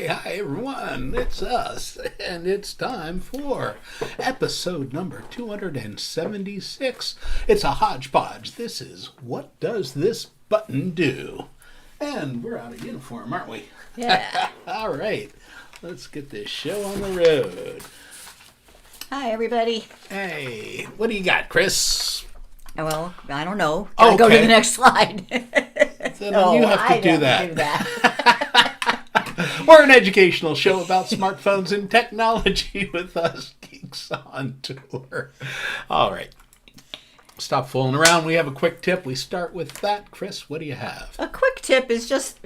Hi everyone, it's us, and it's time for episode number 276. It's a HodgePodge. This is What Does This Button Do? And we're out of uniform, aren't we? Yeah. All right, let's get this show on the road. Hi, everybody. Hey, what do you got, Chris? Well, I don't know. Gotta go to the next slide. Then you have to do that. Do that. We're an educational show about smartphones and technology with us Geeks On Tour. All right. Stop fooling around. We have a quick tip. We start with that. Chris, what do you have? A quick tip is just,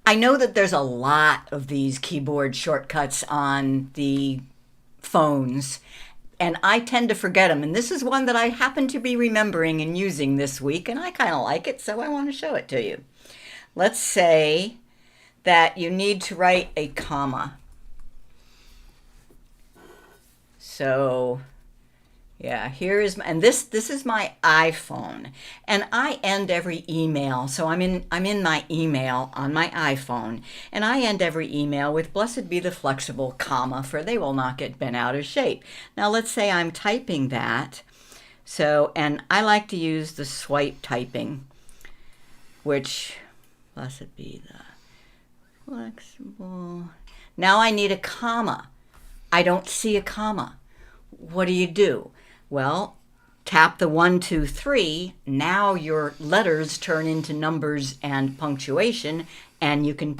I know that there's a lot of these keyboard shortcuts on the phones, and I tend to forget them. And this is one that I happen to be remembering and using this week, and I kind of like it, so I want to show it to you. Let's say that you need to write a comma. So, yeah, here is my, and this is my iPhone, and I end every email. So I'm in my email on my iPhone, and I end every email with "Blessed be the flexible comma, for they will not get bent out of shape." Now let's say I'm typing that, so and I like to use the swipe typing, which blessed be the flexible. Now I need a comma. I don't see a comma. What do? Well, tap the 1, 2, 3. Now your letters turn into numbers and punctuation, and you can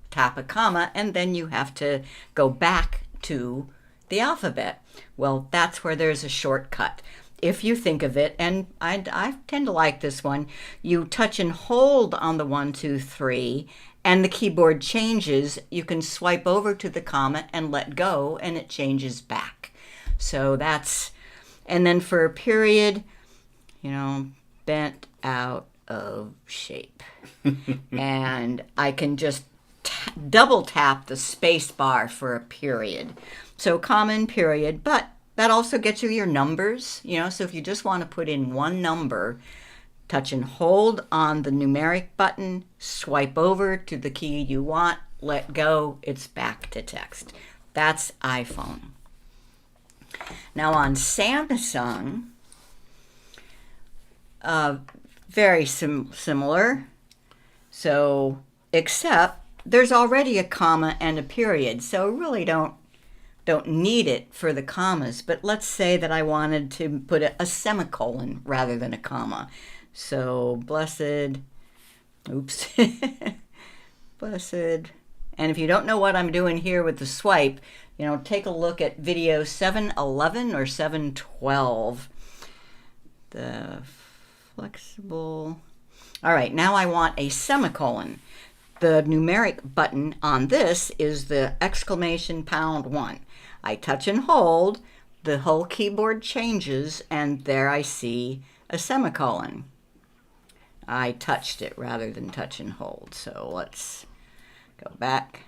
tap a comma, and then you have to go back to the alphabet. Well, that's where there's a shortcut. If you think of it, and I tend to like this one, you touch and hold on the 1, 2, 3, and the keyboard changes. You can swipe over to the comma and let go, and it changes back. So that's, and then for a period, bent out of shape. And I can just double tap the space bar for a period. So comma and period, but that also gets you your numbers, so if you just want to put in one number, touch and hold on the numeric button, swipe over to the key you want, let go, it's back to text. That's iPhone. Now on Samsung, very similar. So, except there's already a comma and a period, so really don't need it for the commas. But let's say that I wanted to put a semicolon rather than a comma. So blessed, and if you don't know what I'm doing here with the swipe, take a look at video 711 or 712. The flexible. All right, now I want a semicolon. The numeric button on this is the !1. I touch and hold, the whole keyboard changes, and there I see a semicolon. I touched it rather than touch and hold, so let's go back.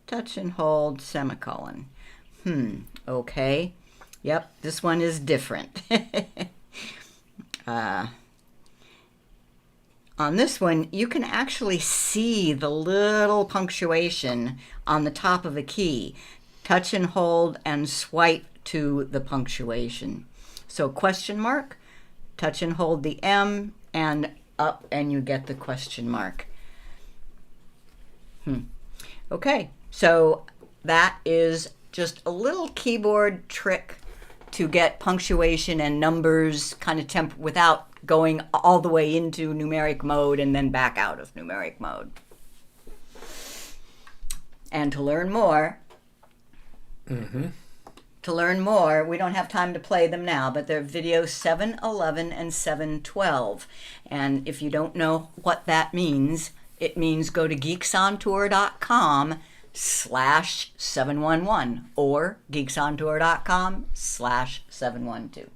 Touch and hold, semicolon. Okay. Yep, this one is different. On this one, you can actually see the little punctuation on the top of a key. Touch and hold and swipe to the punctuation. So question mark, touch and hold the M and up, and you get the question mark. Okay, so that is just a little keyboard trick to get punctuation and numbers kind of without going all the way into numeric mode and then back out of numeric mode. And to learn more, we don't have time to play them now, but they're video 711 and 712. And if you don't know what that means, it means go to geeksontour.com/711 or geeksontour.com/712.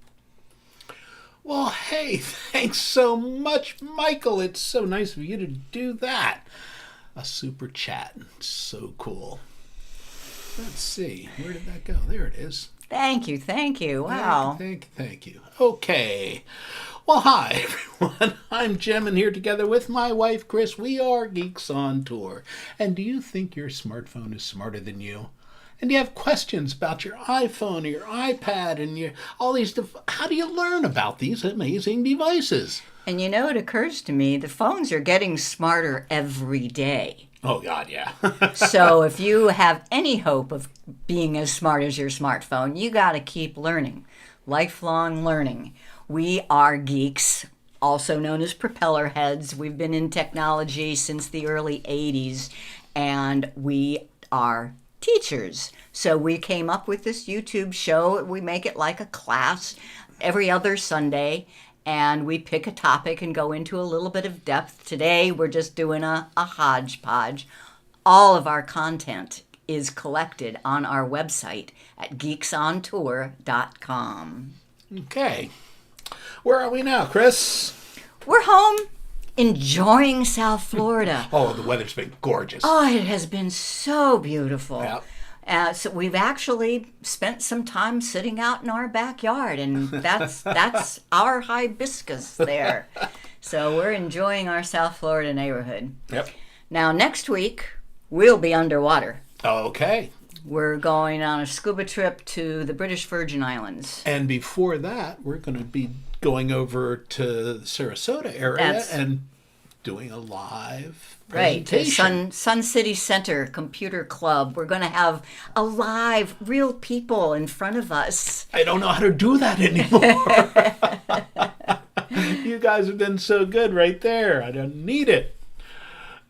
Well, hey, thanks so much, Michael. It's so nice of you to do that. A super chat. So cool. Let's see. Where did that go? There it is. Thank you. Wow. Thank you. Okay. Well, hi, everyone. I'm Jim, and here together with my wife, Chris, we are Geeks on Tour. And do you think your smartphone is smarter than you? And do you have questions about your iPhone or your iPad and all these? How do you learn about these amazing devices? And you know, it occurs to me, the phones are getting smarter every day. Oh, God, yeah. So if you have any hope of being as smart as your smartphone, you got to keep learning. Lifelong learning. We are geeks, also known as propeller heads. We've been in technology since the early 80s, and we are teachers. So we came up with this YouTube show. We make it like a class every other Sunday, and we pick a topic and go into a little bit of depth. Today, we're just doing a hodgepodge. All of our content is collected on our website at geeksontour.com. Okay. Where are we now, Chris? We're home enjoying South Florida. Oh, the weather's been gorgeous. Oh, it has been so beautiful. Yep. So we've actually spent some time sitting out in our backyard, and that's our hibiscus there. So we're enjoying our South Florida neighborhood. Yep. Now, next week, we'll be underwater. Okay. We're going on a scuba trip to the British Virgin Islands. And before that, we're going to be going over to the Sarasota area and doing a live presentation. Right, Sun City Center Computer Club. We're going to have a live, real people in front of us. I don't know how to do that anymore. You guys have been so good right there. I don't need it.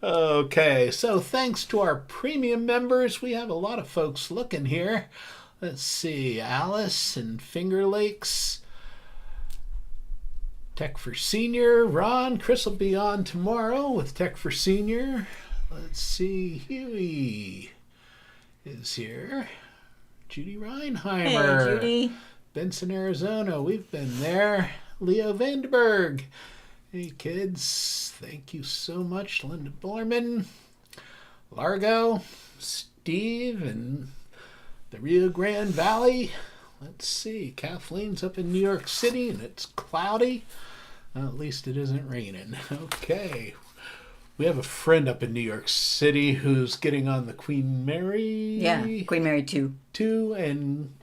Okay, so thanks to our premium members, we have a lot of folks looking here. Let's see, Alice and Finger Lakes, Tech for Senior, Ron, Chris will be on tomorrow with Tech for Senior. Let's see, Huey is here. Judy Reinheimer. Hey, Judy. Benson, Arizona, we've been there. Leo Vandenberg. Hey, kids. Thank you so much. Linda Borman, Largo, Steve, and the Rio Grande Valley. Let's see. Kathleen's up in New York City, and it's cloudy. Well, at least it isn't raining. Okay. We have a friend up in New York City who's getting on the Queen Mary. Yeah, Queen Mary 2. And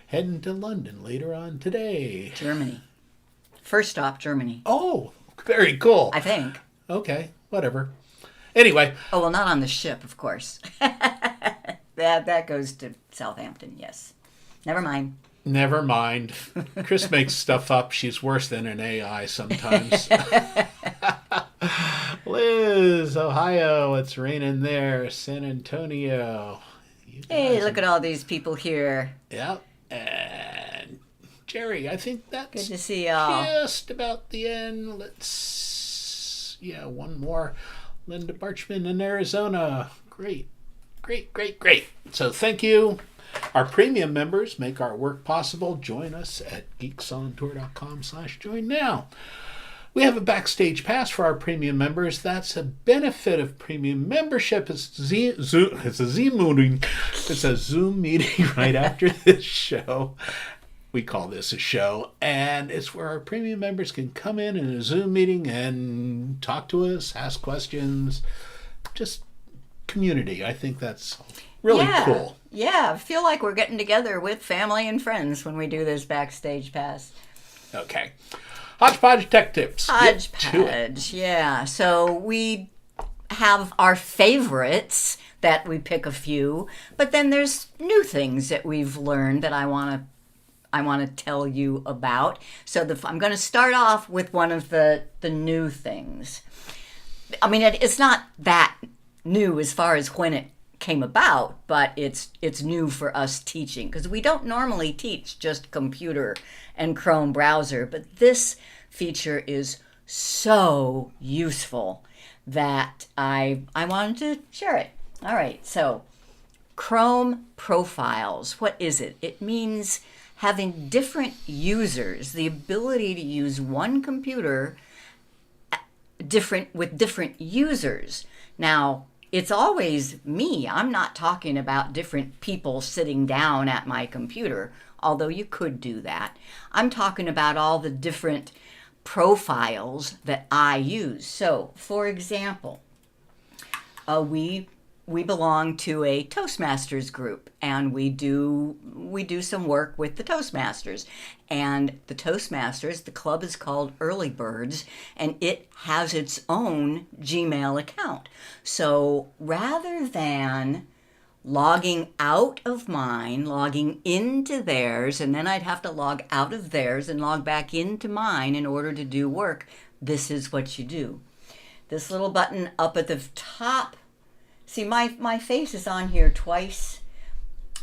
heading to London later on today. Germany. First stop, Germany. Oh, very cool. I think. Okay, whatever. Anyway. Oh, well, not on the ship, of course. that goes to Southampton, yes. Never mind. Never mind. Chris makes stuff up. She's worse than an AI sometimes. Liz, Ohio, it's raining there. San Antonio. Hey, look at all these people here. Yep. And Jerry, I think that's good to see y'all. Just about the end. One more. Linda Barchman in Arizona. Great. So thank you. Our premium members make our work possible. Join us at geeksontour.com/join now. We have a backstage pass for our premium members. That's a benefit of premium membership. It's a Zoom meeting right after this show. We call this a show, and it's where our premium members can come in a Zoom meeting and talk to us, ask questions, just community. I think that's really cool. Yeah, I feel like we're getting together with family and friends when we do this backstage pass. Okay. HodgePodge Tech Tips. HodgePodge, yeah. So we have our favorites that we pick a few, but then there's new things that we've learned that I want to tell you about. So I'm going to start off with one of the new things. I mean, it's not that new as far as when it came about, but it's new for us teaching because we don't normally teach just computer and Chrome browser, but this feature is so useful that I wanted to share it. All right, so Chrome profiles, what is it? It means having different users, the ability to use one computer with different users. Now, it's always me. I'm not talking about different people sitting down at my computer, although you could do that. I'm talking about all the different profiles that I use. So, for example, we belong to a Toastmasters group, and we do some work with the Toastmasters. And the Toastmasters, the club is called Early Birds, and it has its own Gmail account. So rather than logging out of mine, logging into theirs, and then I'd have to log out of theirs and log back into mine in order to do work, this is what you do. This little button up at the top, see, my face is on here twice,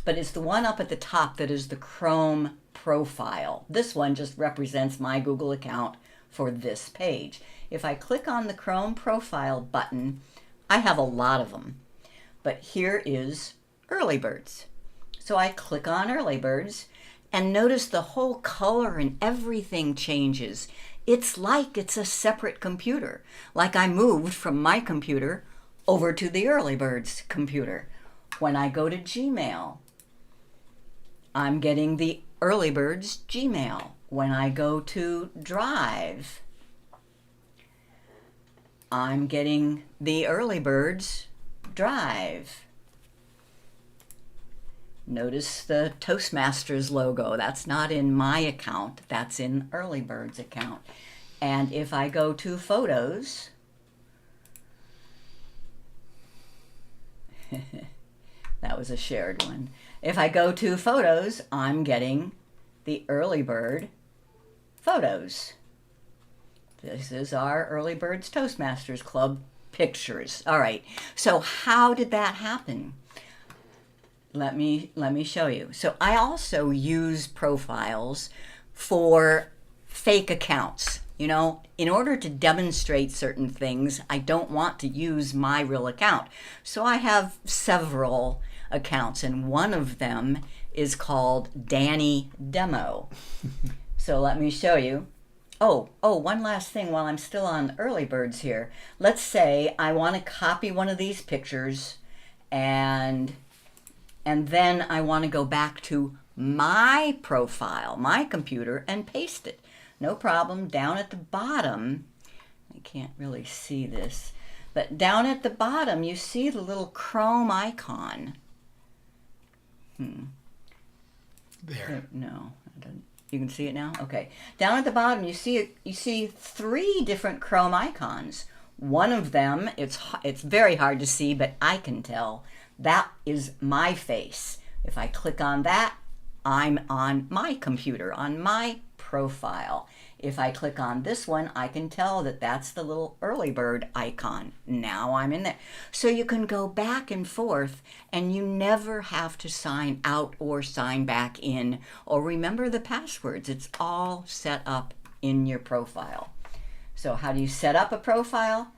but it's the one up at the top that is the Chrome profile. This one just represents my Google account for this page. If I click on the Chrome profile button, I have a lot of them. But here is Early Birds. So I click on Early Birds, and notice the whole color and everything changes. It's like it's a separate computer, like I moved from my computer over to the Early Birds computer. When I go to Gmail, I'm getting the Early Birds Gmail. When I go to Drive, I'm getting the Early Birds Drive. Notice the Toastmasters logo. That's not in my account. That's in Early Bird's account. And if I go to Photos, that was a shared one. If I go to Photos, I'm getting the Early Bird Photos. This is our Early Birds Toastmasters Club pictures. All right, so how did that happen? Let me show you. So I also use profiles for fake accounts. You know, in order to demonstrate certain things, I don't want to use my real account. So I have several accounts, and one of them is called Danny Demo. So let me show you. Oh, one last thing while I'm still on Early Birds here. Let's say I want to copy one of these pictures, and then I want to go back to my profile, my computer, and paste it. No problem. Down at the bottom, I can't really see this, but down at the bottom you see the little Chrome icon. There. No, you can see it now? Okay. Down at the bottom you see 3 different Chrome icons. One of them, it's very hard to see, but I can tell. That is my face. If I click on that, I'm on my computer, on my profile. If I click on this one, I can tell that that's the little Early Bird icon. Now I'm in there. So you can go back and forth, and you never have to sign out or sign back in or remember the passwords. It's all set up in your profile. So how do you set up a profile?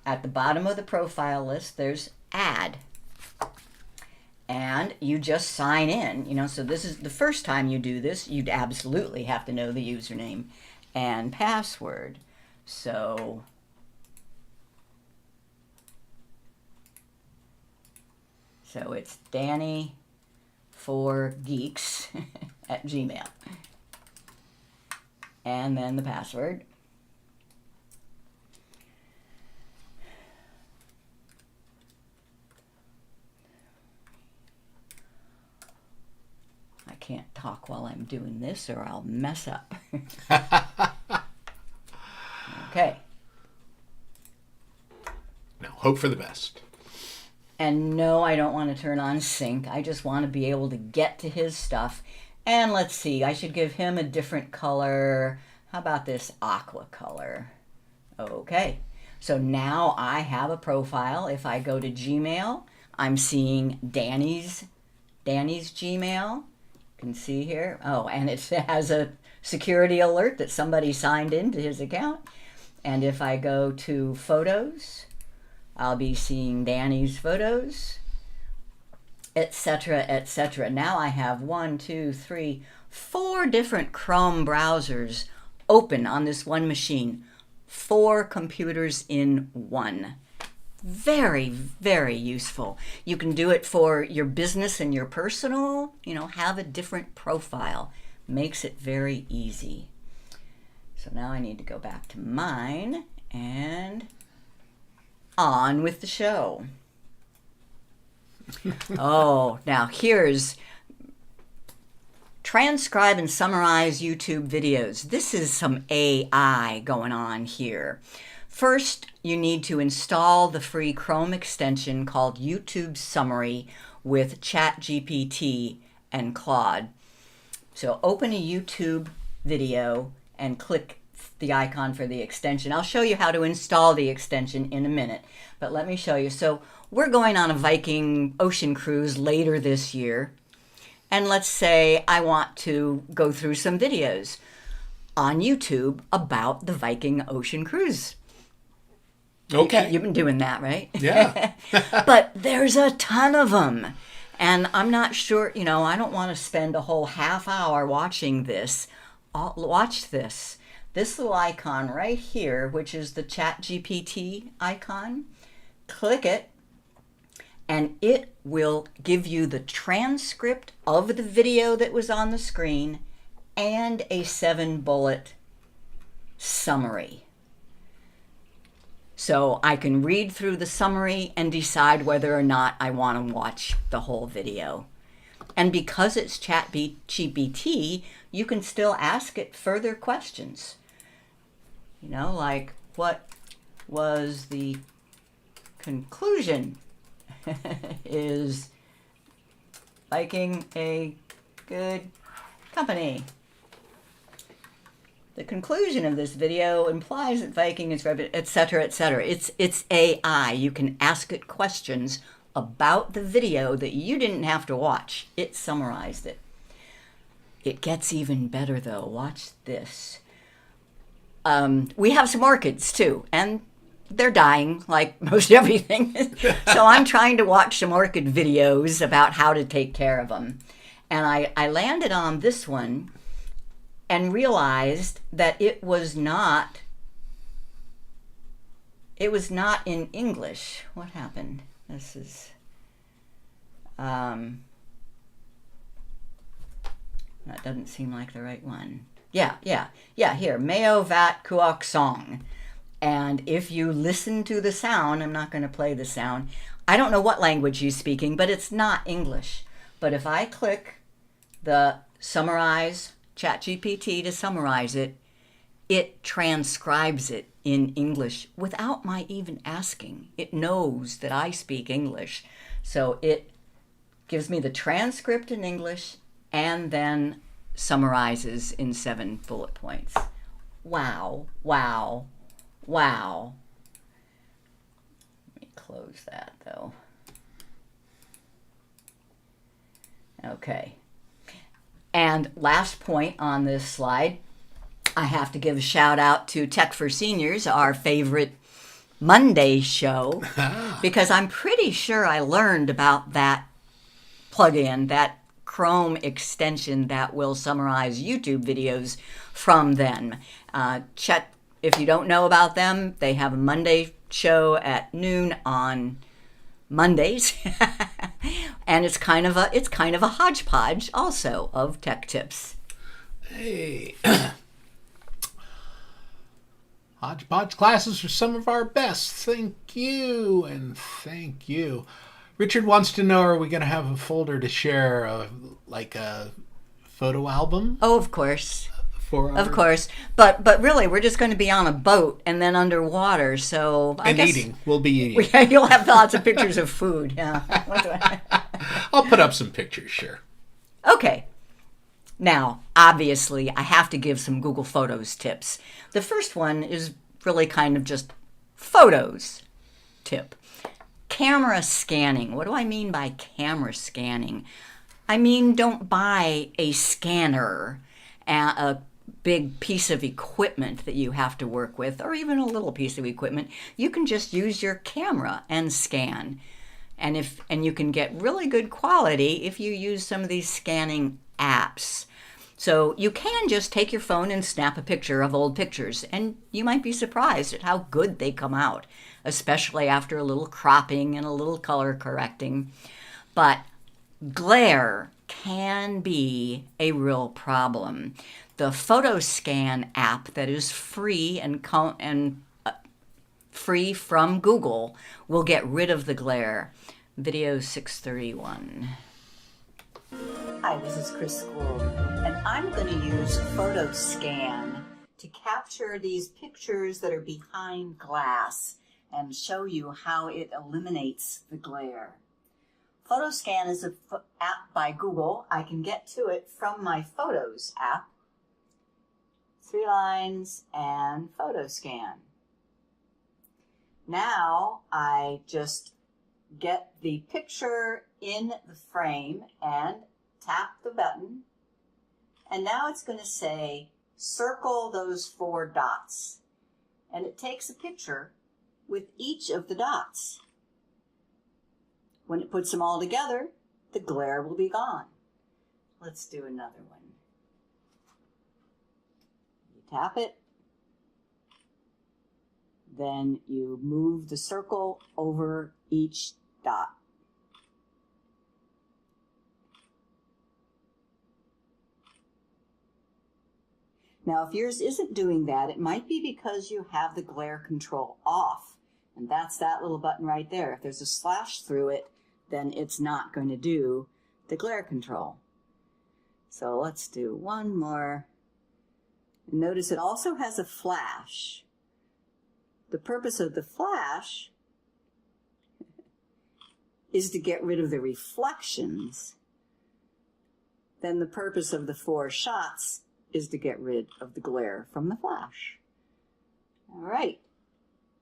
At the bottom of the profile list, there's Add. And you just sign in, you know, so this is the first time you do this, you'd absolutely have to know the username and password. So it's Danny for Geeks at Gmail. And then the password. Can't talk while I'm doing this or I'll mess up. Okay. Now, hope for the best. And no, I don't want to turn on sync. I just want to be able to get to his stuff. And let's see, I should give him a different color. How about this aqua color? Okay. So now I have a profile. If I go to Gmail, I'm seeing Danny's Gmail. Can see here. Oh, and it has a security alert that somebody signed into his account. And if I go to Photos, I'll be seeing Danny's photos, etc., etc. Now I have 1, 2, 3, 4 different Chrome browsers open on this one machine. 4 computers in one. Very, very useful. You can do it for your business and your personal, you know, have a different profile. Makes it very easy. So now I need to go back to mine and on with the show. Oh, now here's Transcribe and Summarize YouTube videos. This is some AI going on here. First, you need to install the free Chrome extension called YouTube Summary with ChatGPT and Claude. So open a YouTube video and click the icon for the extension. I'll show you how to install the extension in a minute, but let me show you. So we're going on a Viking ocean cruise later this year, and let's say I want to go through some videos on YouTube about the Viking ocean cruise. Okay. You've been doing that, right? Yeah. But there's a ton of them. And I'm not sure, I don't want to spend a whole half hour watching this. Watch this. This little icon right here, which is the ChatGPT icon. Click it, and it will give you the transcript of the video that was on the screen and a 7-bullet summary. So I can read through the summary and decide whether or not I want to watch the whole video. And because it's ChatGPT, you can still ask it further questions. Like, what was the conclusion? Is Viking a good company? The conclusion of this video implies that Viking is, etc., etc. It's AI. You can ask it questions about the video that you didn't have to watch. It summarized it. It gets even better, though. Watch this. We have some orchids, too, and they're dying like most everything. So I'm trying to watch some orchid videos about how to take care of them. And I landed on this one and realized that it was not in English. What happened? This is that doesn't seem like the right one. Yeah, here, Meo Vat Kuok Song. And if you listen to the sound, I'm not going to play the sound. I don't know what language you're speaking, but it's not English. But if I click the summarize, ChatGPT to summarize it, it transcribes it in English without my even asking. It knows that I speak English. So it gives me the transcript in English and then summarizes in 7 bullet points. Wow, wow, wow. Let me close that though. Okay. And last point on this slide, I have to give a shout out to Tech for Seniors, our favorite Monday show, because I'm pretty sure I learned about that plugin, that Chrome extension that will summarize YouTube videos from them. Check if you don't know about them. They have a Monday show at noon on Mondays, and it's kind of a hodgepodge also of tech tips. Hey, HodgePodge classes are some of our best. Thank you, and thank you. Richard wants to know: are we going to have a folder to share, like a photo album? Oh, of course. Of course, but really, we're just going to be on a boat and then underwater. So I guess eating. We'll be eating. You'll have lots of pictures of food. Yeah. I'll put up some pictures. Sure. Okay. Now, obviously, I have to give some Google Photos tips. The first one is really kind of just photos tip. Camera scanning. What do I mean by camera scanning? I mean, don't buy a scanner, a big piece of equipment that you have to work with, or even a little piece of equipment. You can just use your camera and scan. And you can get really good quality if you use some of these scanning apps. So you can just take your phone and snap a picture of old pictures, and you might be surprised at how good they come out, especially after a little cropping and a little color correcting. But glare can be a real problem. The PhotoScan app that is free and free from Google will get rid of the glare. Video 631. Hi, this is Chris Gould, and I'm going to use PhotoScan to capture these pictures that are behind glass and show you how it eliminates the glare. PhotoScan is an app by Google. I can get to it from my Photos app. 3 lines and PhotoScan. Now I just get the picture in the frame and tap the button. And now it's going to say, circle those 4 dots. And it takes a picture with each of the dots. When it puts them all together, the glare will be gone. Let's do another one. You tap it. Then you move the circle over each dot. Now, if yours isn't doing that, it might be because you have the glare control off. And that's that little button right there. If there's a slash through it, then it's not going to do the glare control. So let's do one more. Notice it also has a flash. The purpose of the flash is to get rid of the reflections. Then the purpose of the 4 shots is to get rid of the glare from the flash. All right.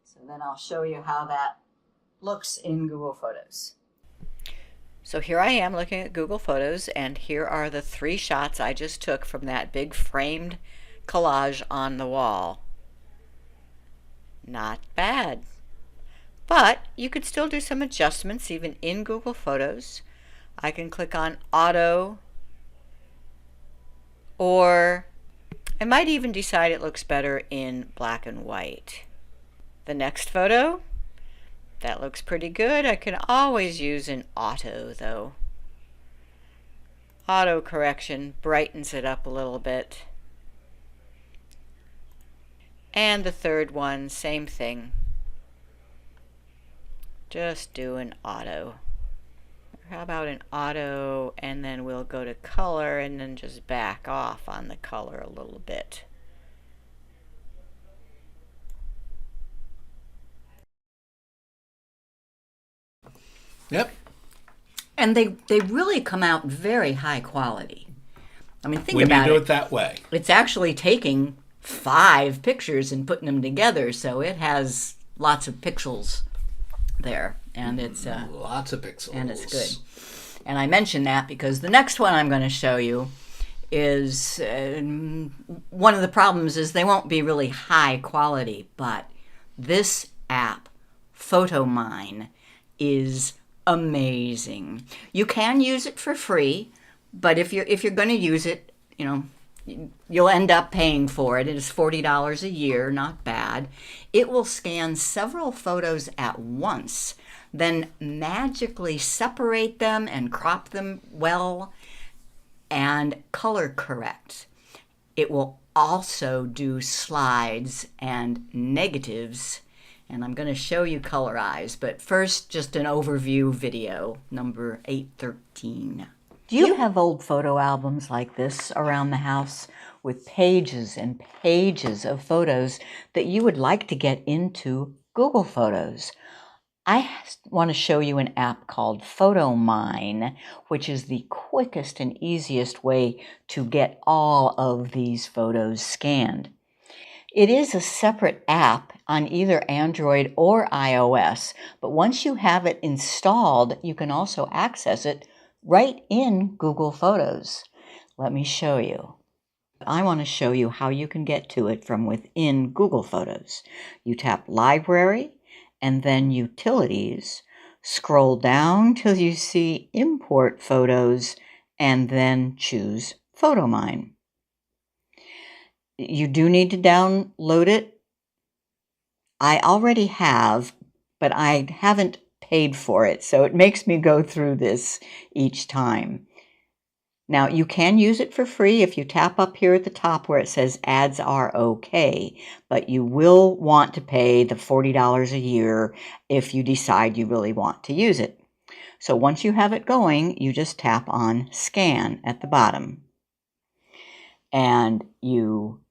So then I'll show you how that looks in Google Photos. So here I am looking at Google Photos, and here are the 3 shots I just took from that big framed collage on the wall. Not bad. But you could still do some adjustments even in Google Photos. I can click on Auto, or I might even decide it looks better in black and white. The next photo, that looks pretty good. I can always use an auto though. Auto correction brightens it up a little bit. And the third one, same thing. Just do an auto. How about an auto, and then we'll go to color and then just back off on the color a little bit. Yep. And they really come out very high quality. I mean, think When about you do it. it that way. It's actually taking 5 pictures and putting them together, so it has lots of pixels there, and it's Lots of pixels. and it's good. And I mention that because the next one I'm going to show you is one of the problems is they won't be really high quality, but this app, Photomyne, is amazing. You can use it for free, but if you're going to use it, you know, you'll end up paying for it. It is $40 a year, not bad. It will scan several photos at once, then magically separate them and crop them well and color correct. It will also do slides and negatives, and I'm going to show you colorize, but first just an overview video, number 813. Do you have old photo albums like this around the house with pages and pages of photos that you would like to get into Google Photos? I want to show you an app called Photomyne, which is the quickest and easiest way to get all of these photos scanned. It is a separate app on either Android or iOS, but once you have it installed, you can also access it right in Google Photos. Let me show you. I want to show you how you can get to it from within Google Photos. You tap Library and then Utilities. Scroll down till you see Import Photos and then choose Photomyne. You do need to download it. I already have, but I haven't paid for it, so it makes me go through this each time. Now, you can use it for free if you tap up here at the top where it says ads are okay, but you will want to pay the $40 a year if you decide you really want to use it. So once you have it going, you just tap on Scan at the bottom. And you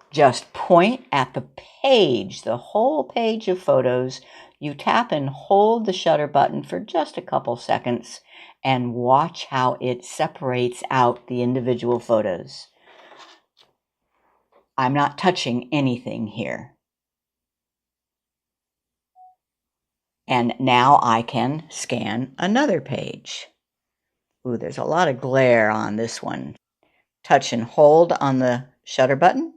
just point at the page, the whole page of photos. You tap and hold the shutter button for just a couple seconds and watch how it separates out the individual photos. I'm not touching anything here. And now I can scan another page. Ooh, there's a lot of glare on this one. Touch and hold on the shutter button.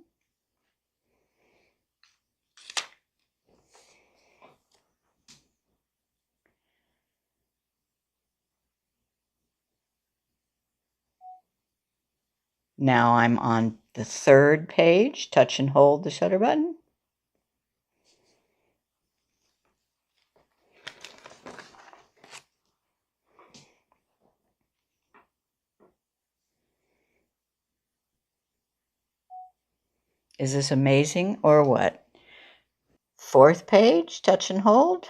Now I'm on the third page. Touch and hold the shutter button. Is this amazing or what? Fourth page, touch and hold.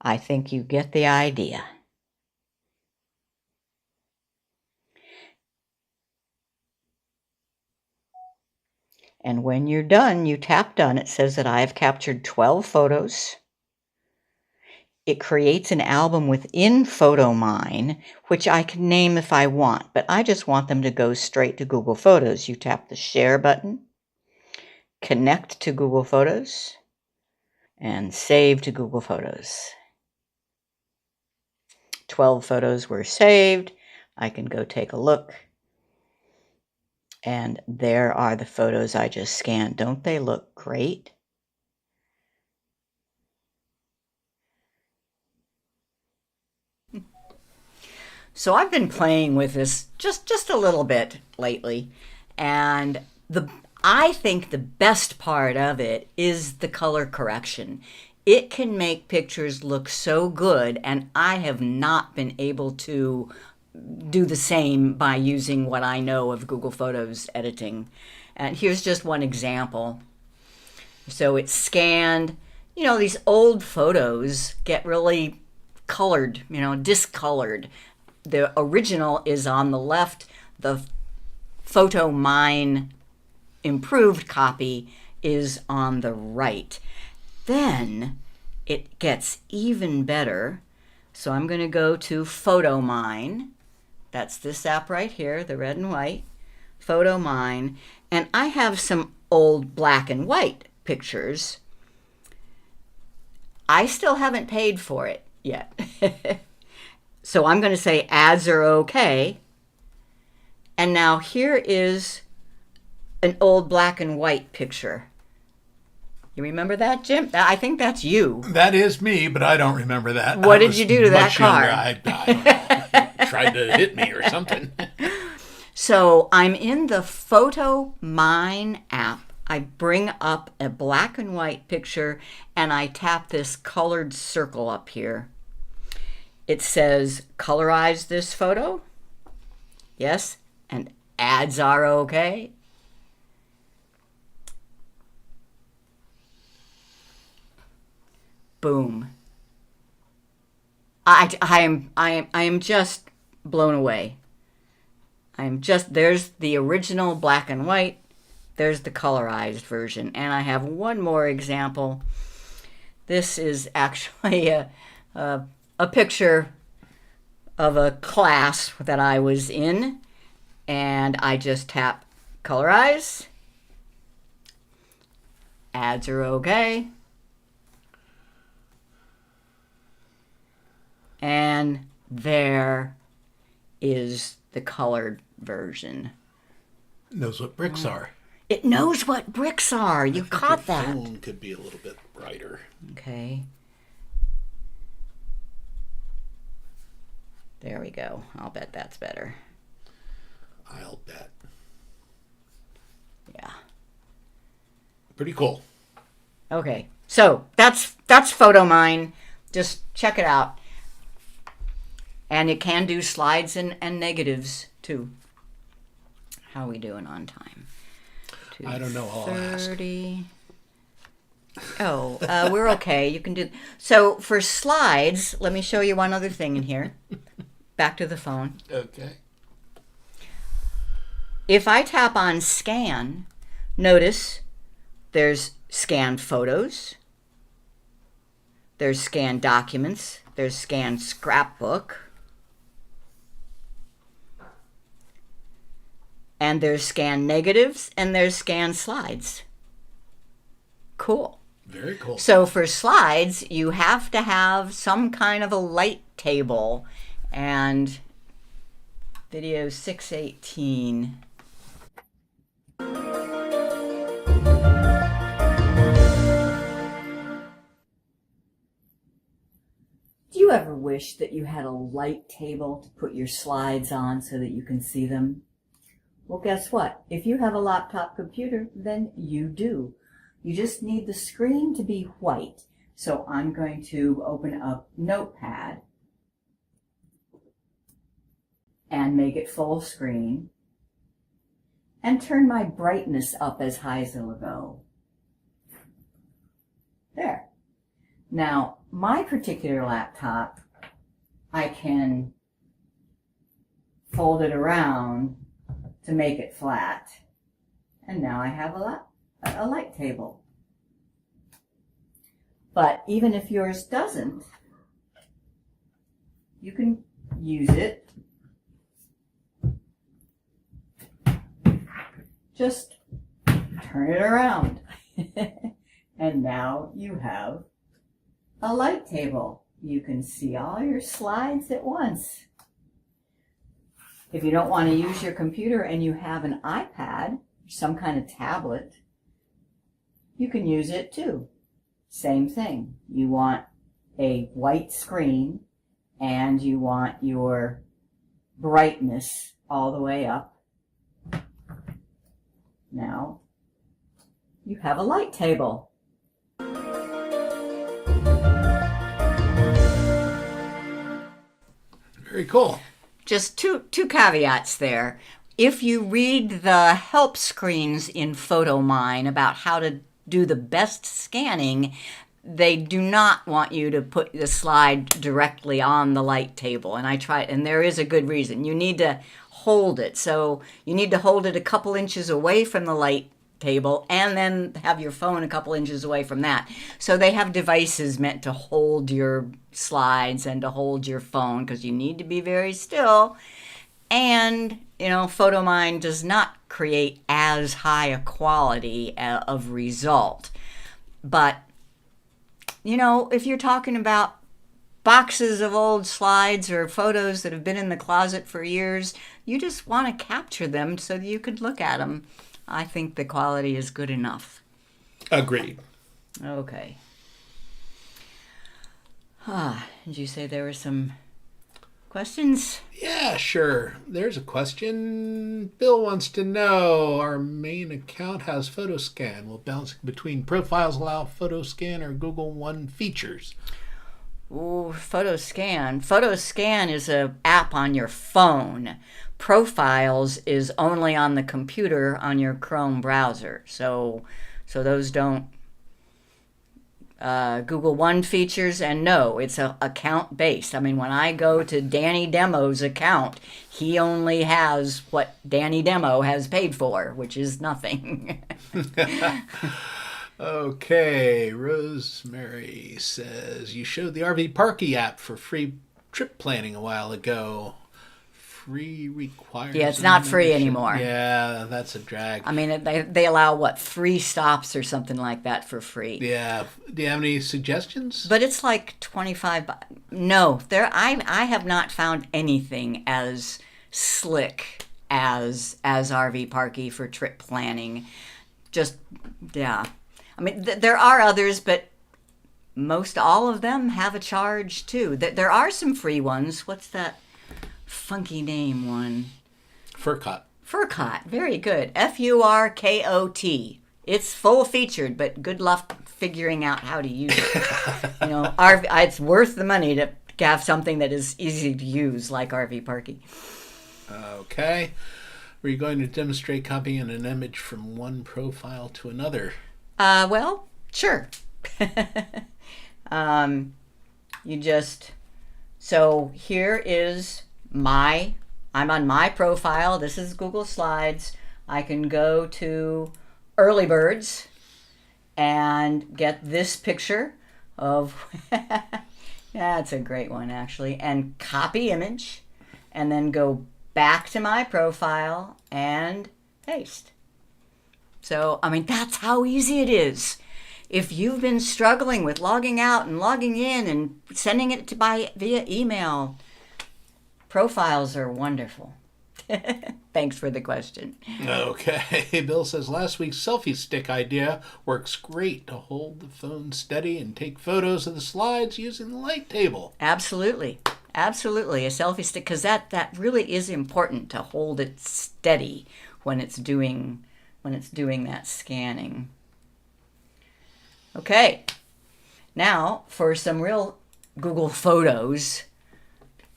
I think you get the idea. And when you're done, you tap done. It says that I have captured 12 photos. It creates an album within Photomyne, which I can name if I want, but I just want them to go straight to Google Photos. You tap the Share button, Connect to Google Photos, and Save to Google Photos. 12 photos were saved. I can go take a look. And there are the photos I just scanned. Don't they look great? So I've been playing with this just a little bit lately, and I think the best part of it is the color correction. It can make pictures look so good, and I have not been able to do the same by using what I know of Google Photos editing. And here's just one example. So it's scanned. You know, these old photos get really colored, discolored. The original is on the left. The Photomyne improved copy is on the right. Then it gets even better. So I'm going to go to Photomyne. That's this app right here, the red and white, Photomyne. And I have some old black and white pictures. I still haven't paid for it yet. So I'm going to say ads are okay. And now here is an old black and white picture. You remember that, Jim? I think that's you. That is me, but I don't remember that. What did you do to that car? I don't know. Tried to hit me or something. So I'm in the Photomyne app. I bring up a black and white picture and I tap this colored circle up here. It says, colorize this photo. Yes, and ads are okay. Boom. I am just blown away. There's the original black and white. There's the colorized version. And I have one more example. This is actually a picture of a class that I was in. And I just tap colorize. Ads are okay. And there is the colored version. It knows what bricks are. It knows what bricks are. You caught that. The phone could be a little bit brighter. Okay. There we go. I'll bet that's better. I'll bet. Yeah. Pretty cool. Okay. So that's Photomyne. Just check it out. And it can do slides and negatives, too. How are we doing on time? I don't know. I'll ask. 30. Oh, we're okay. You can do... So for slides, let me show you one other thing in here. Back to the phone. Okay. If I tap on scan, notice there's scanned photos, there's scanned documents, there's scanned scrapbook, and there's scanned negatives, and there's scanned slides. Cool. Very cool. So for slides, you have to have some kind of a light table, and video 618. Do you ever wish that you had a light table to put your slides on so that you can see them? Well, guess what? If you have a laptop computer, then you do. You just need the screen to be white. So I'm going to open up Notepad and make it full screen and turn my brightness up as high as it'll go. There. Now, my particular laptop, I can fold it around to make it flat. And now I have a light table. But even if yours doesn't, you can use it. Just turn it around. And now you have a light table. You can see all your slides at once. If you don't want to use your computer and you have an iPad, some kind of tablet, you can use it too. Same thing. You want a white screen and you want your brightness all the way up. Now you have a light table. Very cool. Just two caveats there. If you read the help screens in Photomyne about how to do the best scanning, they do not want you to put the slide directly on the light table. And I tried, and there is a good reason. You need to hold it. So you need to hold it a couple inches away from the light table and then have your phone a couple inches away from that. So they have devices meant to hold your slides and to hold your phone because you need to be very still. And, you know, Photomyne does not create as high a quality of result. But, you know, if you're talking about boxes of old slides or photos that have been in the closet for years, you just want to capture them so that you could look at them. I think the quality is good enough. Agreed. Okay. Did you say there were some questions? Yeah, sure. There's a question. Bill wants to know, our main account has PhotoScan. Will bouncing between profiles allow PhotoScan or Google One features? Ooh, PhotoScan. PhotoScan is an app on your phone. Profiles is only on the computer on your Chrome browser. So those don't Google One features, and no, it's account based. I mean, when I go to Danny Demo's account, he only has what Danny Demo has paid for, which is nothing. Okay, Rosemary says, you showed the RV Parky app for free trip planning a while ago. Free requires... Yeah, it's not free anymore. Yeah, that's a drag. I mean, they allow, what, 3 stops or something like that for free. Yeah. Do you have any suggestions? But it's like $25. No, I have not found anything as slick as RV Parky for trip planning. Just, yeah. I mean, there are others, but most all of them have a charge, too. There are some free ones. What's that funky name one? Furcot. Furcot. Very good. Furkot. It's full-featured, but good luck figuring out how to use it. You know, it's worth the money to have something that is easy to use, like RV Parky. Okay. Were you going to demonstrate copying an image from one profile to another? Well, sure. So here is I'm on my profile. This is Google Slides. I can go to Early Birds and get this picture of, that's a great one actually, and copy image, and then go back to my profile and paste. So, I mean, that's how easy it is. If you've been struggling with logging out and logging in and sending it via email, profiles are wonderful. Thanks for the question. Okay. Bill says last week's selfie stick idea works great to hold the phone steady and take photos of the slides using the light table. Absolutely. Absolutely. A selfie stick, because that really is important to hold it steady when it's doing that scanning. Okay. Now for some real Google Photos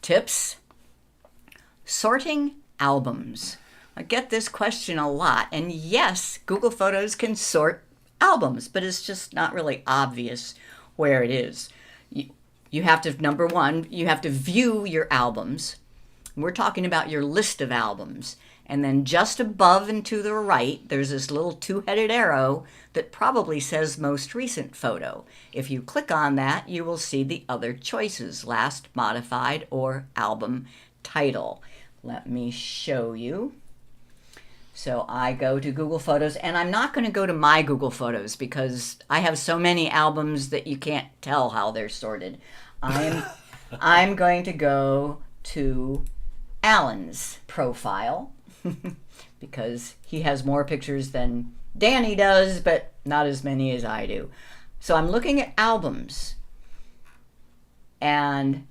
tips. Sorting albums. I get this question a lot, and yes, Google Photos can sort albums, but it's just not really obvious where it is. You have to, number one, you have to view your albums. We're talking about your list of albums. And then just above and to the right, there's this little two-headed arrow that probably says most recent photo. If you click on that, you will see the other choices, last modified or album title. Let me show you. So I go to Google Photos, and I'm not going to go to my Google Photos because I have so many albums that you can't tell how they're sorted. I'm going to go to Alan's profile because he has more pictures than Danny does, but not as many as I do. So I'm looking at albums, and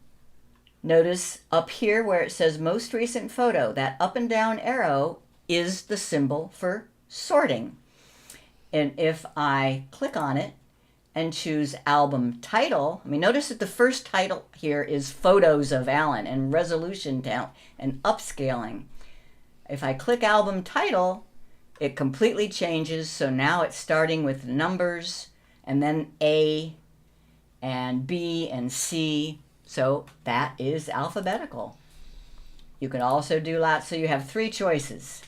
notice up here where it says most recent photo, that up and down arrow is the symbol for sorting. And if I click on it and choose album title, I mean, notice that the first title here is Photos of Alan and resolution down and upscaling. If I click album title, it completely changes. So now it's starting with numbers and then A and B and C. So that is alphabetical. You can also do that. So you have three choices.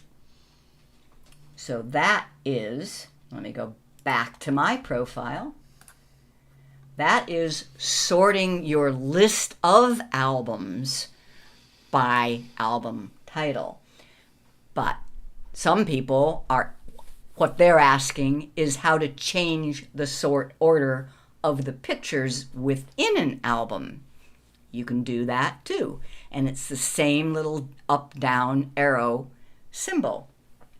So that is, let me go back to my profile. That is sorting your list of albums by album title. But some people what they're asking is how to change the sort order of the pictures within an album. You can do that too. And it's the same little up-down arrow symbol.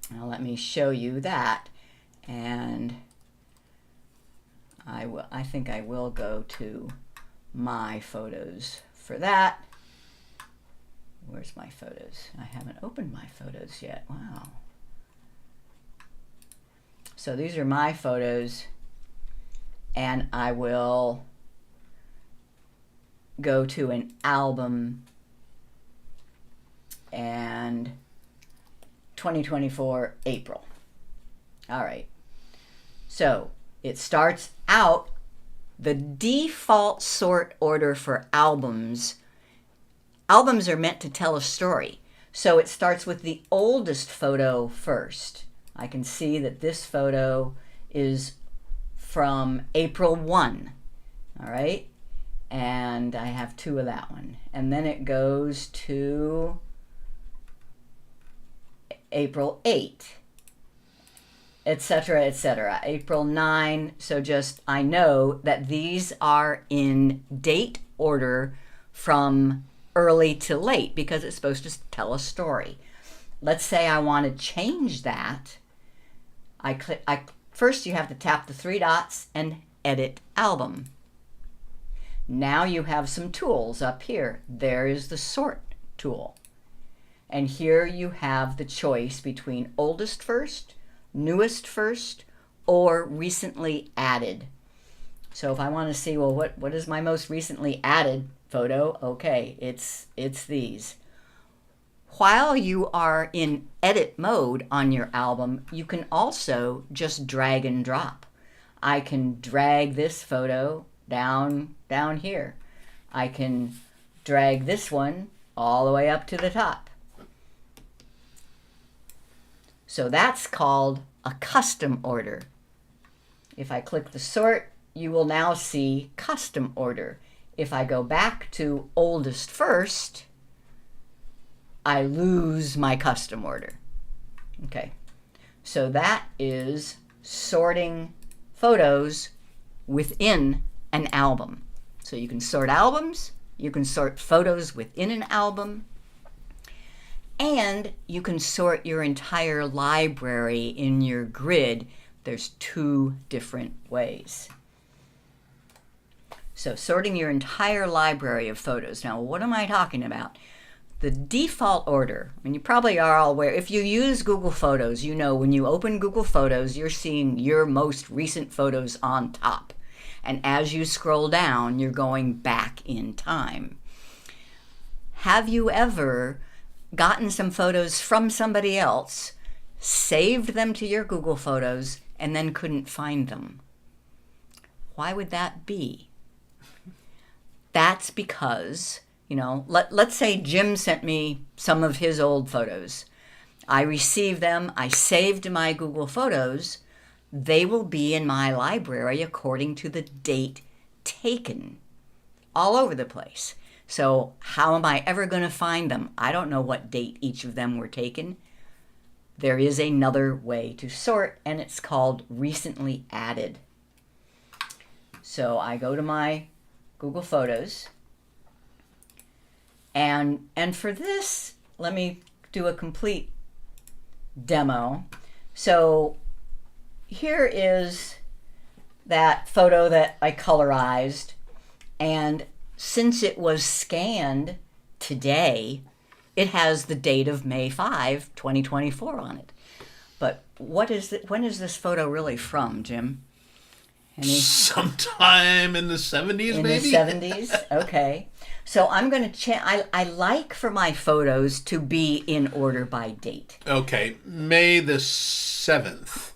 Now let me show you that. And I think I will go to my photos for that. Where's my photos? I haven't opened my photos yet. Wow. So these are my photos, and I will go to an album and 2024 April. All right. So it starts out, the default sort order for albums. Albums are meant to tell a story. So it starts with the oldest photo first. I can see that this photo is from April 1. All right. And I have two of that one. And then it goes to April 8, etc., etc. April 9. So just, I know that these are in date order from early to late because it's supposed to tell a story. Let's say I want to change that. First you have to tap the three dots and edit album. Now you have some tools up here. There is the sort tool. And here you have the choice between oldest first, newest first, or recently added. So if I want to see, well, what is my most recently added photo. Okay, it's these. While you are in edit mode on your album, you can also just drag and drop. I can drag this photo down here. I can drag this one all the way up to the top. So that's called a custom order. If I click the sort, you will now see custom order. If I go back to oldest first, I lose my custom order. Okay, so that is sorting photos within an album. So you can sort albums, you can sort photos within an album, and you can sort your entire library in your grid. There's 2 different ways. So sorting your entire library of photos. Now, what am I talking about? The default order, and you probably are all aware, if you use Google Photos, you know when you open Google Photos, you're seeing your most recent photos on top. And as you scroll down, you're going back in time. Have you ever gotten some photos from somebody else, saved them to your Google Photos, and then couldn't find them? Why would that be? That's because, let's say Jim sent me some of his old photos. I received them, I saved my Google Photos. They will be in my library according to the date taken, all over the place. So how am I ever going to find them? I don't know what date each of them were taken. There is another way to sort, and it's called recently added. So I go to my Google Photos, and for this, let me do a complete demo. So here is that photo that I colorized, and since it was scanned today, it has the date of May 5, 2024 on it. But when is this photo really from, Jim? Sometime in the 70s, maybe? In the 70s? Okay. So I'm going to I like for my photos to be in order by date. Okay. May the 7th.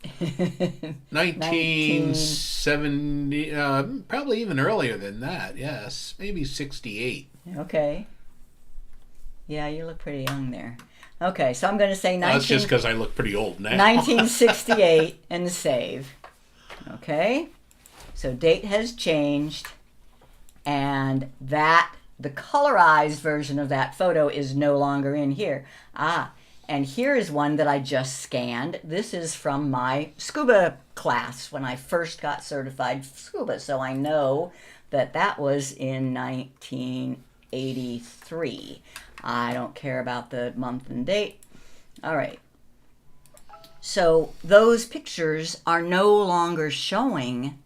1970, probably even earlier than that, yes. Maybe 68. Okay. Yeah, you look pretty young there. Okay, so I'm going to say That's just because I look pretty old now. 1968 and save. Okay. So date has changed, and the colorized version of that photo is no longer in here. And here is one that I just scanned. This is from my scuba class when I first got certified scuba. So I know that was in 1983. I don't care about the month and date. All right. So those pictures are no longer showing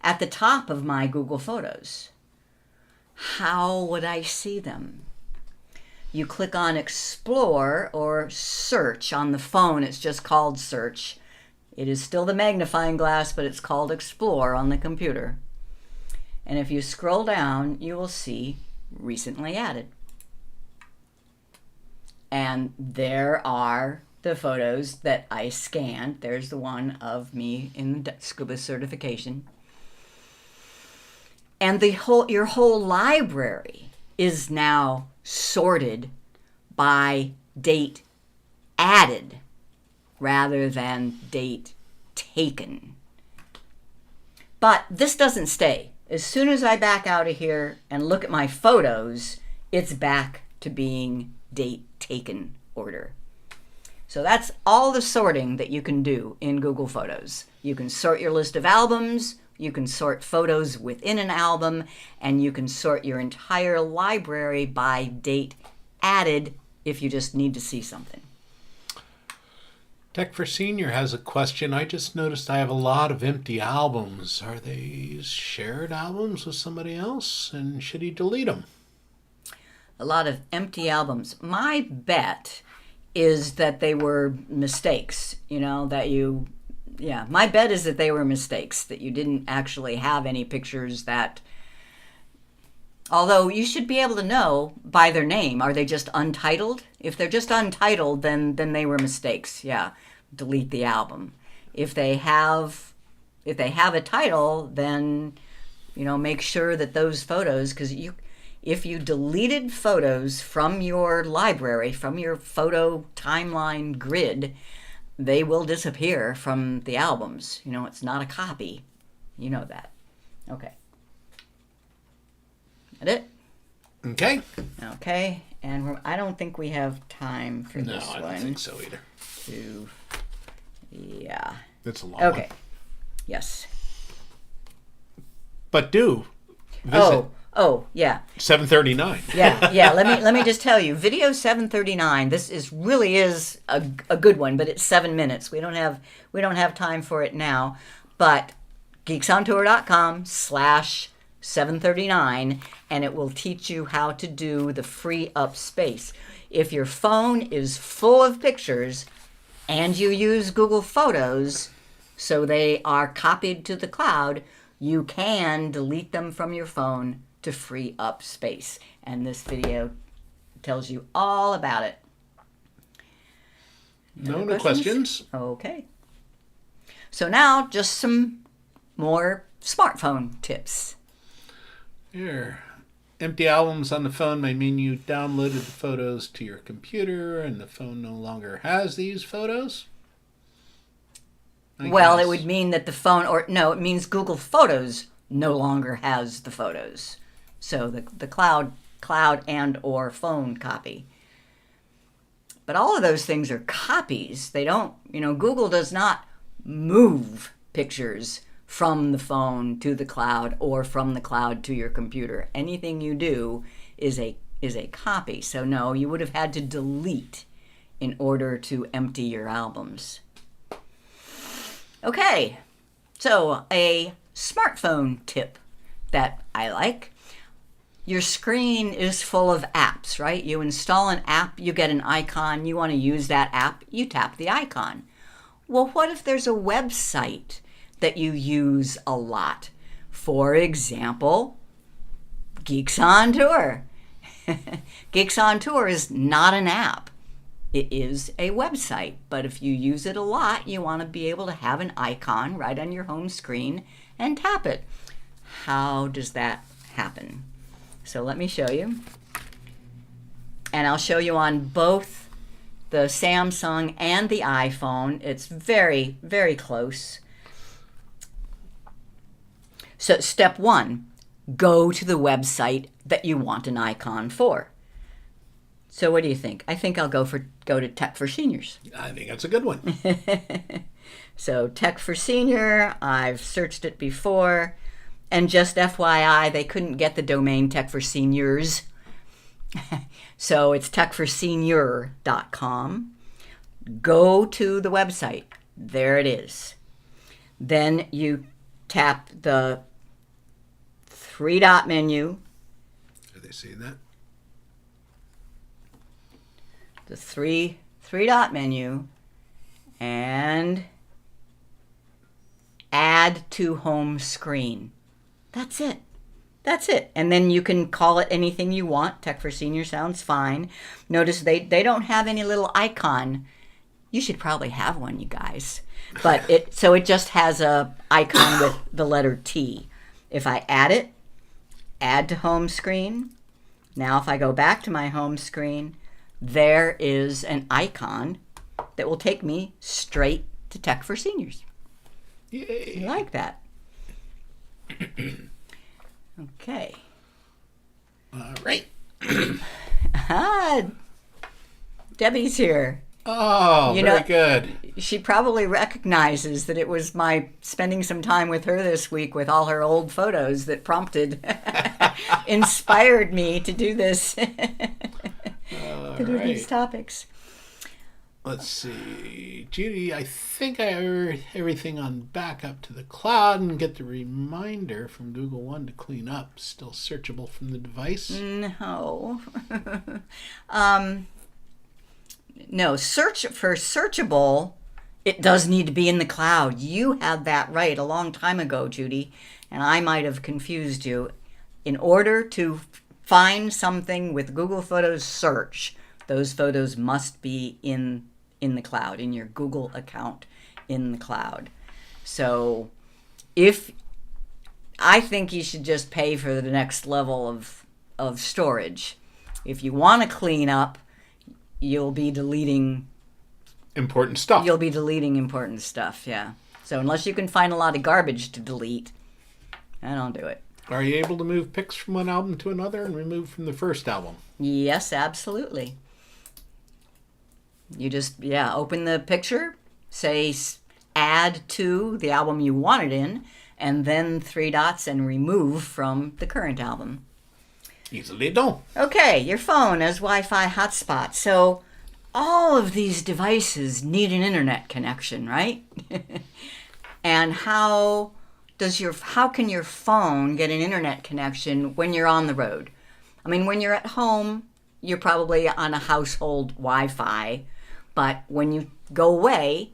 at the top of my Google Photos. How would I see them? You click on Explore or Search on the phone. It's just called Search. It is still the magnifying glass, but it's called Explore on the computer. And if you scroll down, you will see Recently Added. And there are the photos that I scanned. There's the one of me in the scuba certification. And your whole library is now sorted by date added rather than date taken. But this doesn't stay. As soon as I back out of here and look at my photos, it's back to being date taken order. So that's all the sorting that you can do in Google Photos. You can sort your list of albums, you can sort photos within an album, and you can sort your entire library by date added if you just need to see something. Tech for Senior has a question. I just noticed I have a lot of empty albums. Are they shared albums with somebody else? And should he delete them? A lot of empty albums. My bet is that they were mistakes, my bet is that they were mistakes, that you didn't actually have any pictures that Although you should be able to know by their name. Are they just untitled? If they're just untitled, then they were mistakes. Yeah, delete the album. If they have a title, then make sure that those photos, because if you deleted photos from your library, from your photo timeline grid, they will disappear from the albums. It's not a copy. You know that. Okay. That it? Okay. Okay. And I don't think we have time for No, this one. I don't think so either. Yeah. It's a long one. Okay. Yes. But do visit Oh, yeah. 739. Yeah. Let me just tell you, video 739. This really is a good one, but it's 7 minutes. We don't have time for it now. But geeksontour.com/739, and it will teach you how to do the free up space. If your phone is full of pictures and you use Google Photos, so they are copied to the cloud, you can delete them from your phone to free up space. And this video tells you all about it. No questions. Okay. So now just some more smartphone tips. Here. Empty albums on the phone may mean you downloaded the photos to your computer and the phone no longer has these photos. I Well, guess. it would mean that it means Google Photos no longer has the photos. So the cloud and or phone copy. But all of those things are copies. They don't, Google does not move pictures from the phone to the cloud or from the cloud to your computer. Anything you do is a copy. So no, you would have had to delete in order to empty your albums. Okay, so a smartphone tip that I like. Your screen is full of apps, right? You install an app, you get an icon, you want to use that app, you tap the icon. Well, what if there's a website that you use a lot? For example, Geeks On Tour. Geeks On Tour is not an app. It is a website, but if you use it a lot, you want to be able to have an icon right on your home screen and tap it. How does that happen? So let me show you. And I'll show you on both the Samsung and the iPhone. It's very, very close. So step 1, go to the website that you want an icon for. So what do you think? I think I'll go to Tech for Seniors. I think that's a good one. So Tech for Senior, I've searched it before. And just FYI, they couldn't get the domain Tech for Seniors. So it's techforsenior.com. Go to the website. There it is. Then you tap the 3-dot menu. Are they seeing that? The three-dot menu, and add to home screen. That's it. And then you can call it anything you want. Tech for Senior sounds fine. Notice they don't have any little icon. You should probably have one, you guys. But it just has a icon with the letter T. If I add to home screen. Now if I go back to my home screen, there is an icon that will take me straight to Tech for Seniors. Yay. You like that? Okay. All right. Debbie's here. Oh, very good. She probably recognizes that it was my spending some time with her this week with all her old photos that inspired me to do this. To do these topics. Let's see. Judy, I think I have everything on backup to the cloud and get the reminder from Google One to clean up. Still searchable from the device? No. No, search for searchable, it does need to be in the cloud. You had that right a long time ago, Judy, and I might have confused you. In order to find something with Google Photos search, those photos must be in the cloud, in your Google account in the cloud. So I think you should just pay for the next level of storage. If you want to clean up, you'll be deleting important stuff. You'll be deleting important stuff, yeah. So unless you can find a lot of garbage to delete, I don't do it. Are you able to move pics from one album to another and remove from the first album? Yes, absolutely. You just, open the picture, say add to the album you want it in, and then 3 dots and remove from the current album. Easily done. Okay, your phone as Wi-Fi hotspot. So all of these devices need an internet connection, right? And how can your phone get an internet connection when you're on the road? I mean, when you're at home, you're probably on a household Wi-Fi, but when you go away,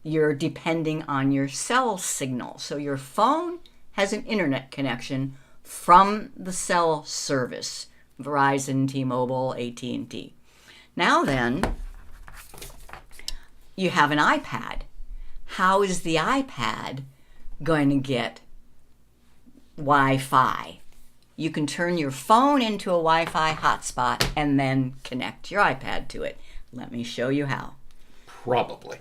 you're depending on your cell signal. So your phone has an internet connection from the cell service, Verizon, T-Mobile, AT&T. Now then, you have an iPad. How is the iPad going to get Wi-Fi? You can turn your phone into a Wi-Fi hotspot and then connect your iPad to it. Let me show you how. Probably.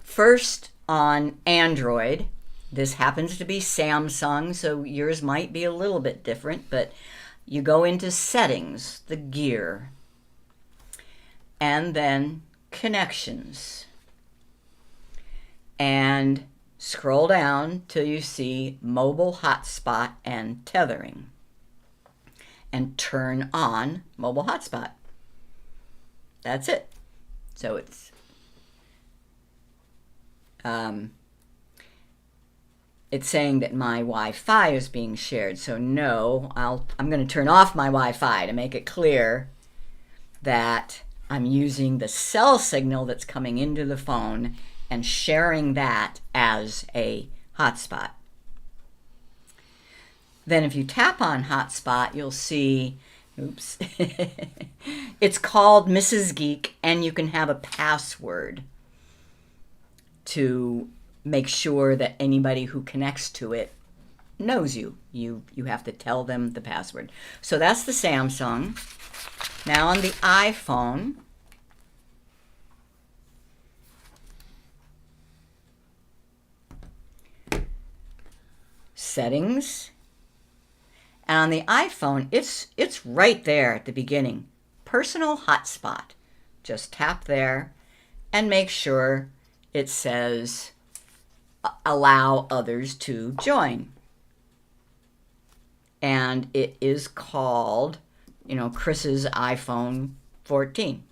First, on Android, this happens to be Samsung, so yours might be a little bit different, but you go into Settings, the gear, and then Connections. And scroll down till you see Mobile Hotspot and Tethering. And turn on Mobile Hotspot. That's it. So it's saying that my Wi-Fi is being shared. So no, I'm going to turn off my Wi-Fi to make it clear that I'm using the cell signal that's coming into the phone and sharing that as a hotspot. Then if you tap on hotspot, you'll see, oops, it's called Mrs. Geek, and you can have a password to make sure that anybody who connects to it knows you. You have to tell them the password. So that's the Samsung. Now on the iPhone, Settings, and on the iPhone, it's right there at the beginning. Personal hotspot. Just tap there and make sure it says allow others to join. And it is called, Chris's iPhone 14.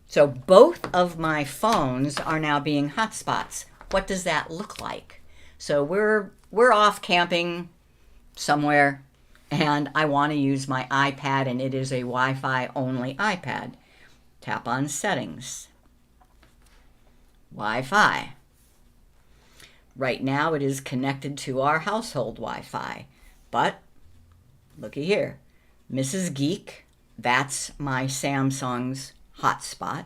So both of my phones are now being hotspots. What does that look like? So we're off camping somewhere, and I want to use my iPad, and it is a Wi-Fi only iPad. Tap on Settings. Wi-Fi. Right now it is connected to our household Wi-Fi, but looky here. Mrs. Geek, that's my Samsung's hotspot.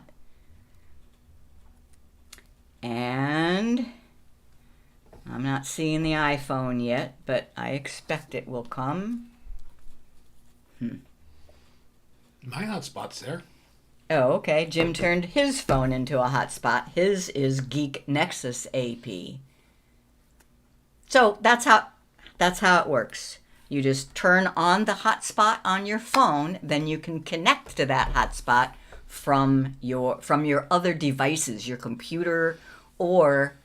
And I'm not seeing the iPhone yet, but I expect it will come. My hotspot's there. Oh, okay. Jim turned his phone into a hotspot. His is Geek Nexus AP. So that's how it works. You just turn on the hotspot on your phone, then you can connect to that hotspot from your other devices, your computer, or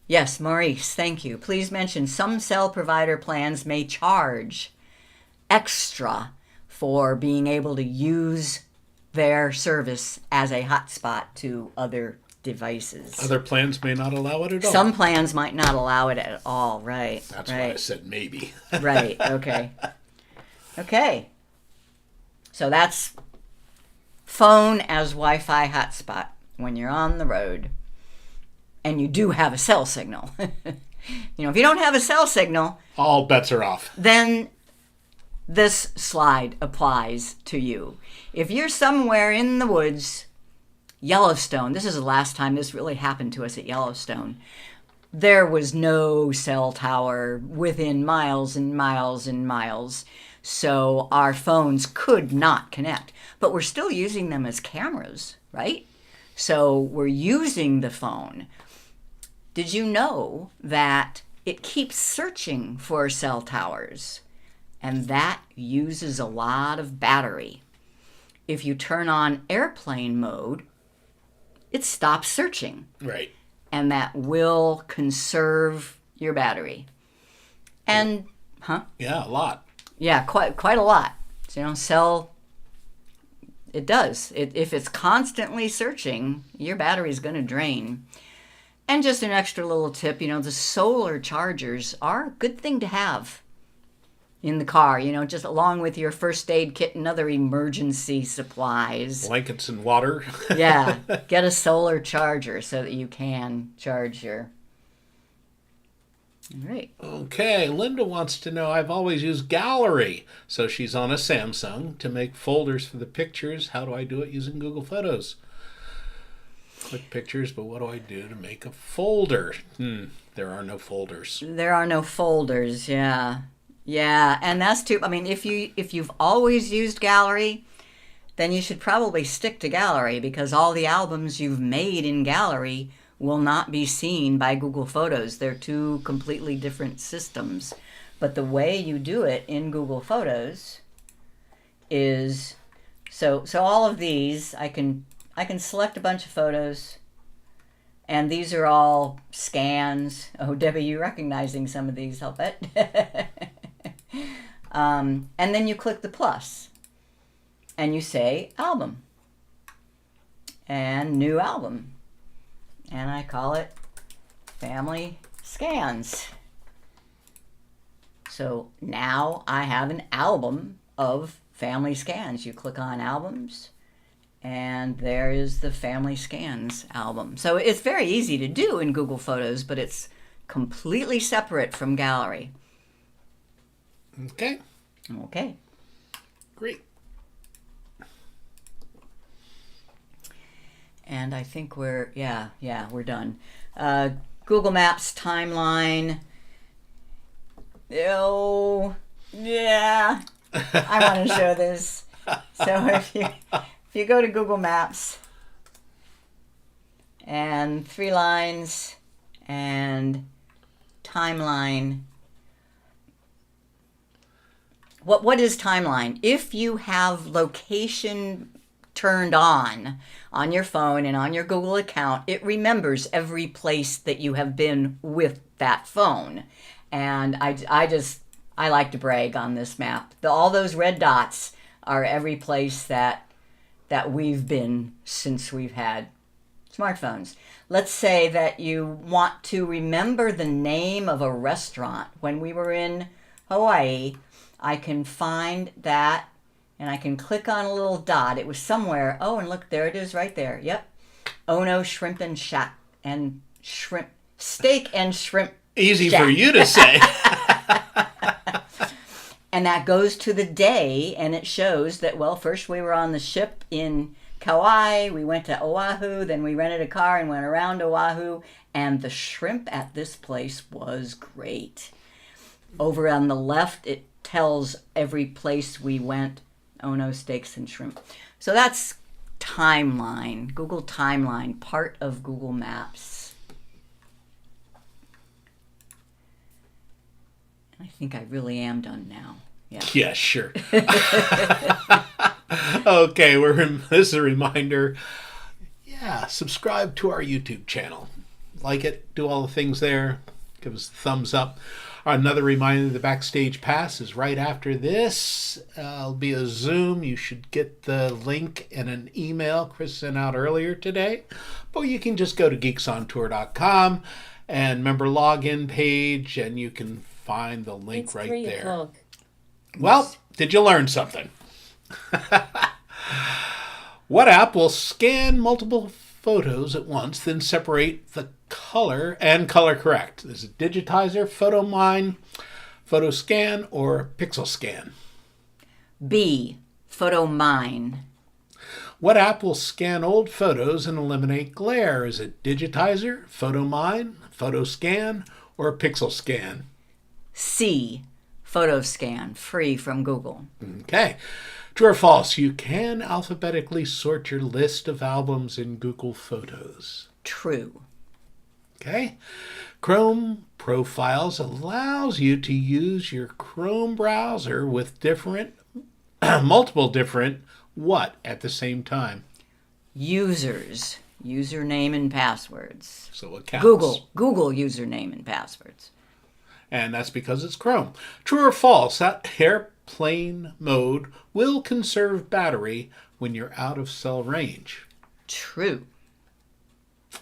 yes, Maurice, thank you. Please mention some cell provider plans may charge extra for being able to use their service as a hotspot to other devices. Other plans may not allow it at all. Some plans might not allow it at all, right. That's right. why I said maybe. Right, okay. Okay. So that's phone as Wi-Fi hotspot when you're on the road. And you do have a cell signal. if you don't have a cell signal, all bets are off. Then this slide applies to you. If you're somewhere in the woods, Yellowstone, this is the last time this really happened to us at Yellowstone. There was no cell tower within miles and miles and miles. So our phones could not connect. But we're still using them as cameras, right? So we're using the phone. Did you know that it keeps searching for cell towers? And that uses a lot of battery. If you turn on airplane mode, it stops searching. Right. And that will conserve your battery. And, Yeah, a lot. Yeah, quite a lot. So, it does. If it's constantly searching, your battery's going to drain. And just an extra little tip, the solar chargers are a good thing to have in the car, just along with your first aid kit and other emergency supplies. Blankets and water. Yeah, get a solar charger so that you can charge your... All right. Okay, Linda wants to know, I've always used Gallery. So she's on a Samsung to make folders for the pictures. How do I do it using Google Photos? Click pictures, but what do I do to make a folder? There are no folders. There are no folders, yeah. Yeah, and that's too, if you've always used Gallery, then you should probably stick to Gallery, because all the albums you've made in Gallery will not be seen by Google Photos. They're two completely different systems. But the way you do it in Google Photos is, so all of these, I can select a bunch of photos, and these are all scans. Oh, Debbie, you recognizing some of these, I'll bet. And then you click the plus, and you say album, and new album. And I call it Family Scans. So now I have an album of family scans. You click on albums, and there is the Family Scans album. So it's very easy to do in Google Photos, but it's completely separate from Gallery. Okay. Okay. Great. And I think we're done. Google Maps timeline. Oh, yeah. I want to show this. So if you go to Google Maps and 3 lines and timeline. What is timeline? If you have location turned on your phone and on your Google account, it remembers every place that you have been with that phone. And I like to brag on this map. All those red dots are every place that we've been since we've had smartphones. Let's say that you want to remember the name of a restaurant. When we were in Hawaii, I can find that, and I can click on a little dot. It was somewhere. Oh, and look, there it is right there. Yep. Ono Shrimp and Shack and Shrimp Steak and Shrimp Easy Shack. for you to say. And that goes to the day, and it shows that, well, first we were on the ship in Kauai, we went to Oahu, then we rented a car and went around Oahu, and the shrimp at this place was great. Over on the left, it tells every place we went, Ono Steaks and Shrimp. So that's Timeline, Google Timeline, part of Google Maps. I think I really am done now. Yeah, sure. Okay, this is a reminder. Yeah, subscribe to our YouTube channel. Like it, do all the things there. Give us a thumbs up. Another reminder, the Backstage Pass is right after this. It'll be a Zoom. You should get the link in an email Chris sent out earlier today. But you can just go to geeksontour.com and member login page, and you can find the link It's right 3 there. o'clock. Well, did you learn something? What app will scan multiple photos at once, then separate the color and color correct? Is it Digitizer, Photomyne, PhotoScan, or PixelScan? B, Photomyne. What app will scan old photos and eliminate glare? Is it Digitizer, Photomyne, PhotoScan, or PixelScan? C, PhotoScan, free from Google. Okay. True or false? You can alphabetically sort your list of albums in Google Photos. True. Okay. Chrome Profiles allows you to use your Chrome browser with multiple different what at the same time? Users, username and passwords. So it counts. Google username and passwords. And that's because it's Chrome. True or false? That airplane mode will conserve battery when you're out of cell range. True.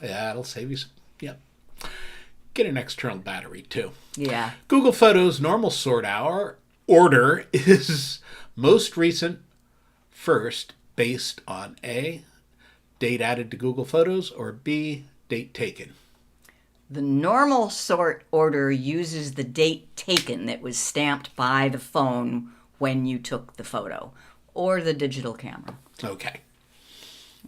Yeah, it'll save you some. Yep. Get an external battery too. Yeah. Google Photos normal sort order is most recent first based on A, date added to Google Photos, or B, date taken. The normal sort order uses the date taken that was stamped by the phone when you took the photo, or the digital camera. Okay.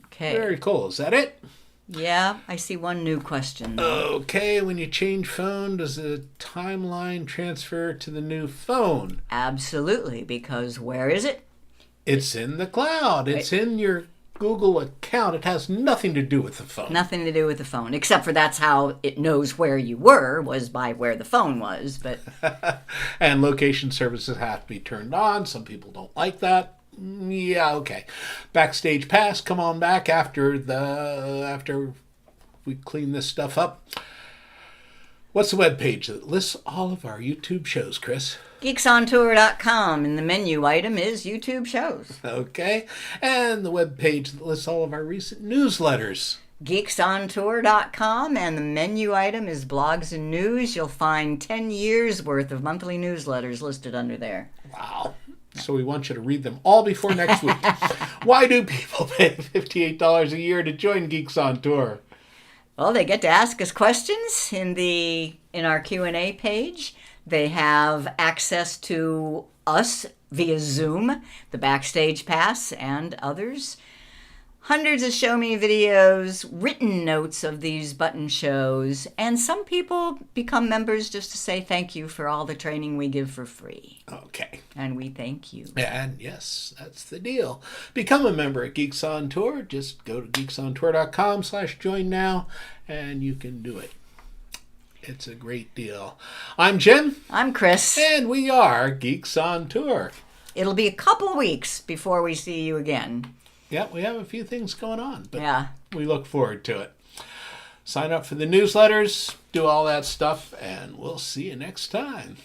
Okay. Very cool. Is that it? Yeah, I see one new question, though. Okay, when you change phone, does the timeline transfer to the new phone? Absolutely, because where is it? It's in the cloud. It's in your Google account. It has nothing to do with the phone. Nothing to do with the phone, except for that's how it knows where you were, was by where the phone was. But And location services have to be turned on. Some people don't like that. Yeah, okay. Backstage Pass, come on back after we clean this stuff up. What's the webpage that lists all of our YouTube shows, Chris? geeksontour.com, and the menu item is YouTube shows. Okay. And the webpage that lists all of our recent newsletters. geeksontour.com, and the menu item is blogs and news. You'll find 10 years worth of monthly newsletters listed under there. Wow. So we want you to read them all before next week. Why do people pay $58 a year to join Geeks on Tour? Well, they get to ask us questions in our Q&A page. They have access to us via Zoom, the Backstage Pass, and others. Hundreds of Show Me videos, written notes of these button shows, and some people become members just to say thank you for all the training we give for free. Okay. And we thank you. And yes, that's the deal. Become a member at Geeks on Tour. Just go to geeksontour.com/join now, and you can do it. It's a great deal. I'm Jim. I'm Chris. And we are Geeks on Tour. It'll be a couple of weeks before we see you again. Yeah, we have a few things going on, but Yeah. we look forward to it. Sign up for the newsletters, do all that stuff, and we'll see you next time.